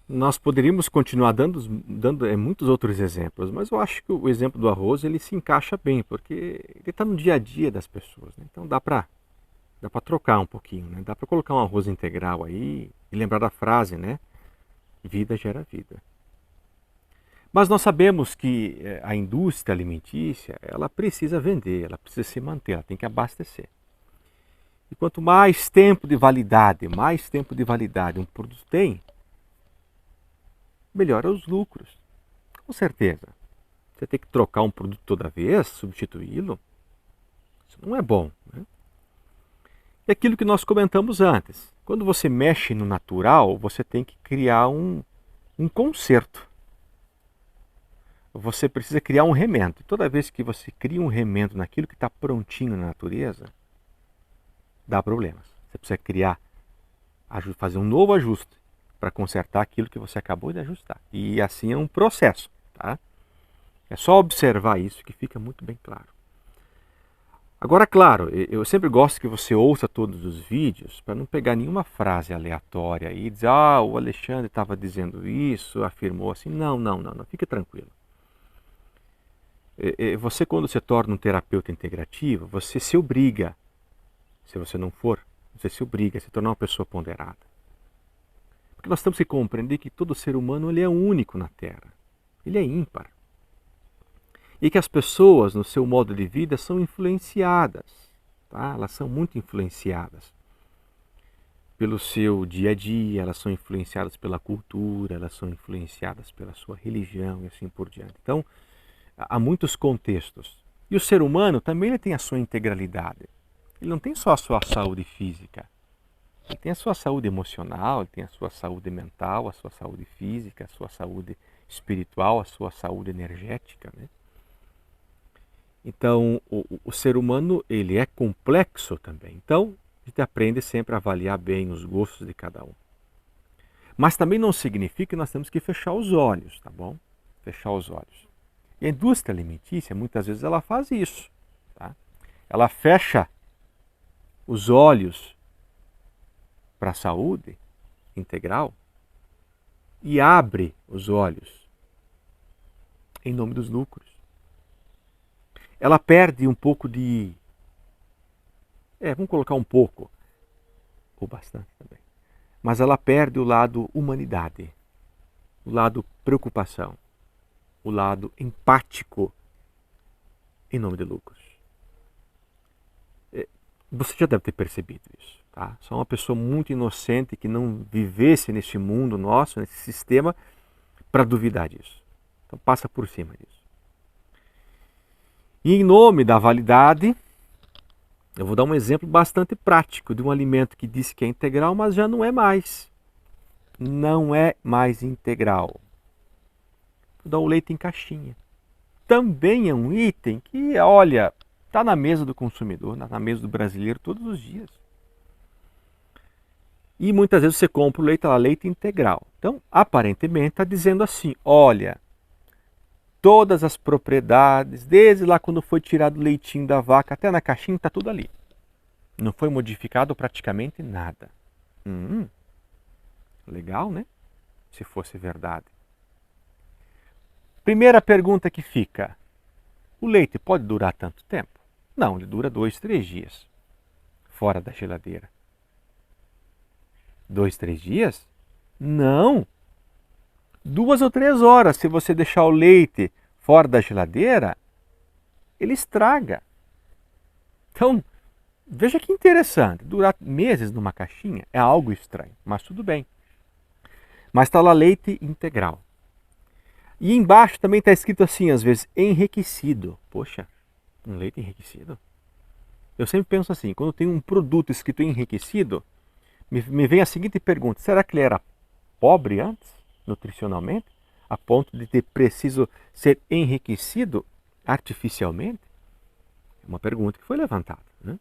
Nós poderíamos continuar dando muitos outros exemplos, mas eu acho que o exemplo do arroz ele se encaixa bem, porque ele está no dia a dia das pessoas, né? Então dá para trocar um pouquinho, né? Dá para colocar um arroz integral aí e lembrar da frase, né? Vida gera vida. Mas nós sabemos que a indústria alimentícia ela precisa vender, ela precisa se manter, ela tem que abastecer. E quanto mais tempo de validade um produto tem, melhora os lucros. Com certeza. Você tem que trocar um produto toda vez, substituí-lo, isso não é bom. Né? E aquilo que nós comentamos antes, quando você mexe no natural, você tem que criar um conserto. Você precisa criar um remendo. E toda vez que você cria um remendo naquilo que está prontinho na natureza, dá problemas. Você precisa fazer um novo ajuste para consertar aquilo que você acabou de ajustar. E assim é um processo. Tá? É só observar isso que fica muito bem claro. Agora, claro, eu sempre gosto que você ouça todos os vídeos para não pegar nenhuma frase aleatória e dizer, o Alexandre estava dizendo isso, afirmou assim. Não, não, não, não. Fique tranquilo. Você, quando se torna um terapeuta integrativo, você se obriga, se você não for, você se obriga a se tornar uma pessoa ponderada. Porque nós temos que compreender que todo ser humano ele é único na Terra. Ele é ímpar. E que as pessoas, no seu modo de vida, são influenciadas. Tá? Elas são muito influenciadas pelo seu dia a dia, elas são influenciadas pela cultura, elas são influenciadas pela sua religião e assim por diante. Então, há muitos contextos. E o ser humano também ele tem a sua integralidade. Ele não tem só a sua saúde física. Ele tem a sua saúde emocional, ele tem a sua saúde mental, a sua saúde física, a sua saúde espiritual, a sua saúde energética. Né? Então, o ser humano ele é complexo também. Então, a gente aprende sempre a avaliar bem os gostos de cada um. Mas também não significa que nós temos que fechar os olhos, tá bom? Fechar os olhos. E a indústria alimentícia, muitas vezes, ela faz isso. Tá? Ela fecha os olhos para a saúde integral e abre os olhos em nome dos lucros. Ela perde um pouco de... vamos colocar um pouco, ou bastante também. Mas ela perde o lado humanidade, o lado preocupação, o lado empático em nome de lucros. Você já deve ter percebido isso. Tá? Só uma pessoa muito inocente que não vivesse nesse mundo nosso, nesse sistema, para duvidar disso. Então passa por cima disso. E em nome da validade, eu vou dar um exemplo bastante prático de um alimento que disse que é integral, mas já não é mais. Não é mais integral. Vou dar o leite em caixinha. Também é um item que, olha, está na mesa do consumidor, na mesa do brasileiro todos os dias. E muitas vezes você compra o leite, leite integral. Então, aparentemente, está dizendo assim, olha, todas as propriedades, desde lá quando foi tirado o leitinho da vaca até na caixinha, está tudo ali. Não foi modificado praticamente nada. Legal, né? Se fosse verdade. Primeira pergunta que fica, o leite pode durar tanto tempo? Não, ele dura 2, 3 dias, fora da geladeira. 2, 3 dias? Não. 2 ou 3 horas, se você deixar o leite fora da geladeira, ele estraga. Então, veja que interessante, durar meses numa caixinha é algo estranho, mas tudo bem. Mas está lá leite integral. E embaixo também está escrito assim, às vezes, enriquecido. Poxa, um leite enriquecido? Eu sempre penso assim, quando tem um produto escrito enriquecido, me vem a seguinte pergunta, será que ele era pobre antes, nutricionalmente, a ponto de ter preciso ser enriquecido artificialmente? É uma pergunta que foi levantada. Né?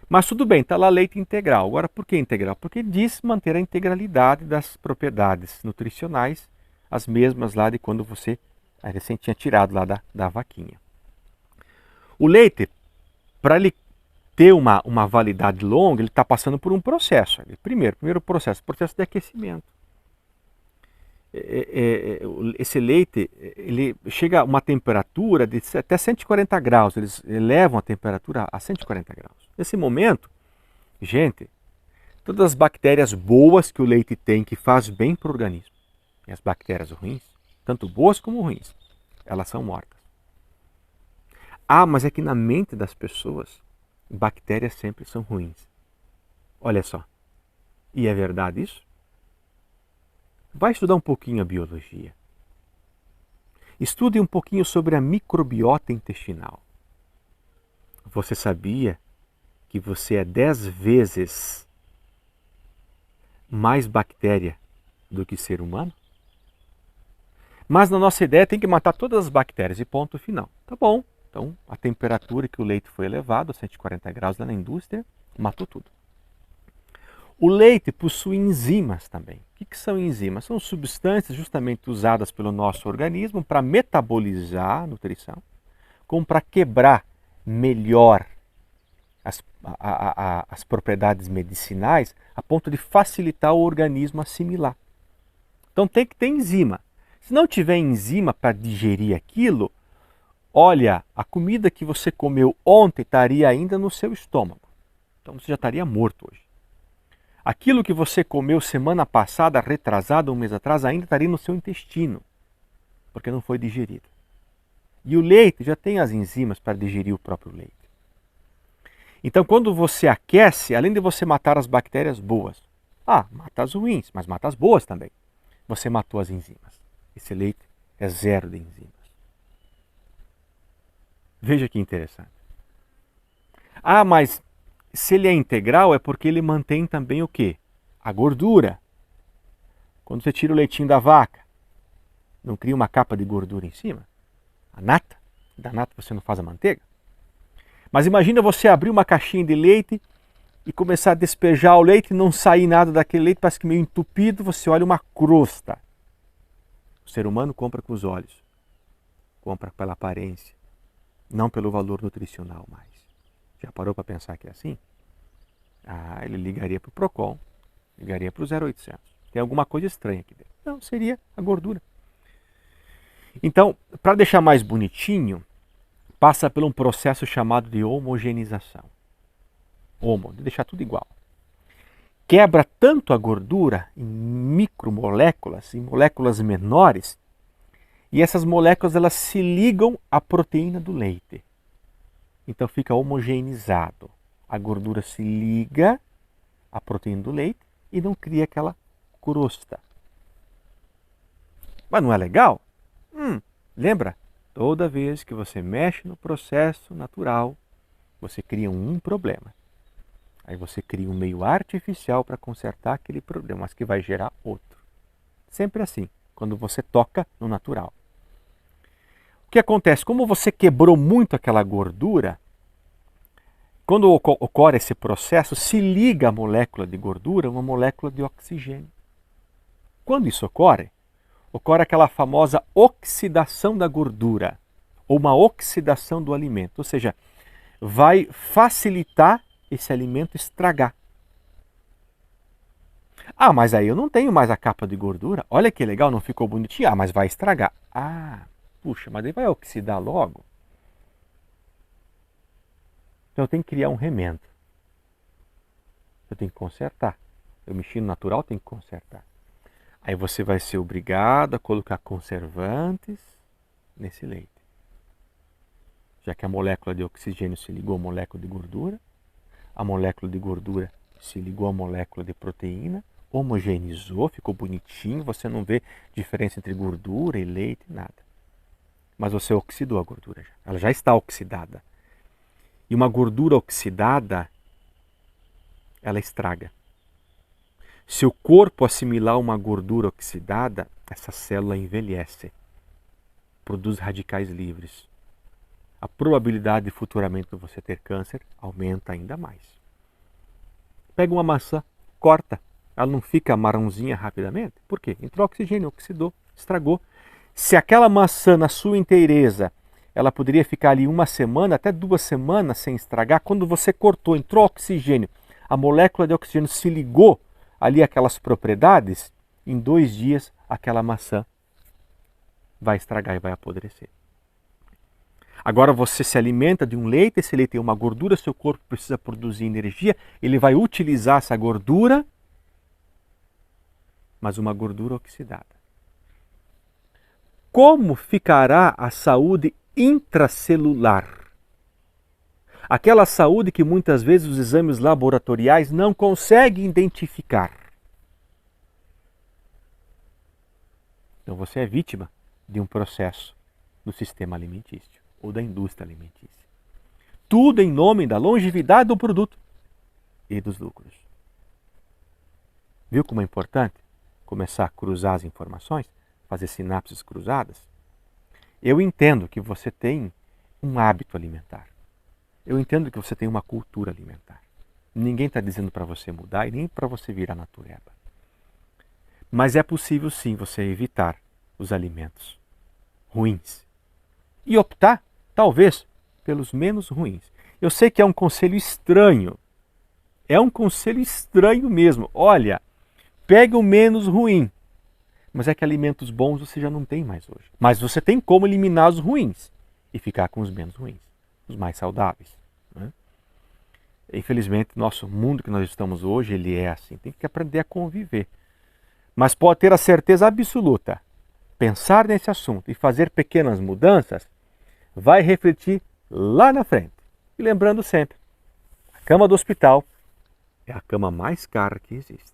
Mas tudo bem, está lá leite integral. Agora, por que integral? Porque diz manter a integralidade das propriedades nutricionais, as mesmas lá de quando você recém tinha tirado lá da vaquinha. O leite, para ele ter uma validade longa, ele está passando por um processo. Primeiro processo de aquecimento. esse leite ele chega a uma temperatura de até 140 graus. Eles elevam a temperatura a 140 graus. Nesse momento, gente, todas as bactérias boas que o leite tem, que faz bem para o organismo, e as bactérias ruins, tanto boas como ruins, elas são mortas. Ah, mas é que na mente das pessoas, bactérias sempre são ruins. Olha só. E é verdade isso? Vai estudar um pouquinho a biologia. Estude um pouquinho sobre a microbiota intestinal. Você sabia que você é 10 vezes mais bactéria do que ser humano? Mas na nossa ideia tem que matar todas as bactérias e ponto final. Tá bom. Então a temperatura que o leite foi elevado a 140 graus lá na indústria matou tudo. O leite possui enzimas também. O que são enzimas? São substâncias justamente usadas pelo nosso organismo para metabolizar a nutrição, como para quebrar melhor as propriedades medicinais, a ponto de facilitar o organismo assimilar. Então tem que ter enzima. Se não tiver enzima para digerir aquilo, olha, a comida que você comeu ontem estaria ainda no seu estômago. Então você já estaria morto hoje. Aquilo que você comeu semana passada, retrasada, um mês atrás, ainda estaria no seu intestino, porque não foi digerido. E o leite já tem as enzimas para digerir o próprio leite. Então, quando você aquece, além de você matar as bactérias boas, mata as ruins, mas mata as boas também. Você matou as enzimas. Esse leite é zero de enzimas. Veja que interessante. Mas se ele é integral é porque ele mantém também o quê? A gordura. Quando você tira o leitinho da vaca, não cria uma capa de gordura em cima? A nata? Da nata você não faz a manteiga? Mas imagina você abrir uma caixinha de leite e começar a despejar o leite e não sair nada daquele leite, parece que meio entupido, você olha uma crosta. O ser humano compra com os olhos, compra pela aparência, não pelo valor nutricional mais. Já parou para pensar que é assim? Ele ligaria para o Procon, ligaria para o 0800. Tem alguma coisa estranha aqui dentro. Não, seria a gordura. Então, para deixar mais bonitinho, passa por um processo chamado de homogeneização. De deixar tudo igual. Quebra tanto a gordura em micromoléculas, em moléculas menores, e essas moléculas elas se ligam à proteína do leite. Então fica homogeneizado. A gordura se liga à proteína do leite e não cria aquela crosta. Mas não é legal? Lembra? Toda vez que você mexe no processo natural, você cria um problema. Aí você cria um meio artificial para consertar aquele problema, mas que vai gerar outro. Sempre assim, quando você toca no natural. O que acontece? Como você quebrou muito aquela gordura, quando ocorre esse processo, se liga a molécula de gordura a uma molécula de oxigênio. Quando isso ocorre aquela famosa oxidação da gordura, ou uma oxidação do alimento, ou seja, vai facilitar esse alimento estragar. Mas aí eu não tenho mais a capa de gordura, olha que legal, não ficou bonitinho, mas vai estragar. Puxa, mas aí vai oxidar logo. Então eu tenho que criar um remendo. Eu tenho que consertar. Eu mexi no natural, tenho que consertar. Aí você vai ser obrigado a colocar conservantes nesse leite. Já que a molécula de oxigênio se ligou à molécula de gordura, a molécula de gordura se ligou à molécula de proteína, homogeneizou, ficou bonitinho, você não vê diferença entre gordura e leite, nada. Mas você oxidou a gordura, ela já está oxidada. E uma gordura oxidada, ela estraga. Se o corpo assimilar uma gordura oxidada, essa célula envelhece, produz radicais livres. A probabilidade de futuramente você ter câncer aumenta ainda mais. Pega uma maçã, corta, ela não fica marronzinha rapidamente? Por quê? Entrou oxigênio, oxidou, estragou. Se aquela maçã na sua inteireza, ela poderia ficar ali 1 semana, até 2 semanas sem estragar, quando você cortou, entrou oxigênio, a molécula de oxigênio se ligou ali aquelas propriedades, em 2 dias aquela maçã vai estragar e vai apodrecer. Agora você se alimenta de um leite, esse leite tem uma gordura, seu corpo precisa produzir energia, ele vai utilizar essa gordura, mas uma gordura oxidada. Como ficará a saúde intracelular? Aquela saúde que muitas vezes os exames laboratoriais não conseguem identificar. Então você é vítima de um processo do sistema alimentício ou da indústria alimentícia. Tudo em nome da longevidade do produto e dos lucros. Viu como é importante começar a cruzar as informações, fazer sinapses cruzadas? Eu entendo que você tem um hábito alimentar. Eu entendo que você tem uma cultura alimentar. Ninguém está dizendo para você mudar e nem para você virar natureba. Mas é possível sim você evitar os alimentos ruins e optar, talvez, pelos menos ruins. Eu sei que é um conselho estranho. É um conselho estranho mesmo. Olha, pegue o menos ruim. Mas é que alimentos bons você já não tem mais hoje. Mas você tem como eliminar os ruins e ficar com os menos ruins, os mais saudáveis. Né? Infelizmente, nosso mundo que nós estamos hoje, ele é assim. Tem que aprender a conviver. Mas pode ter a certeza absoluta, pensar nesse assunto e fazer pequenas mudanças vai refletir lá na frente. E lembrando sempre, a cama do hospital é a cama mais cara que existe.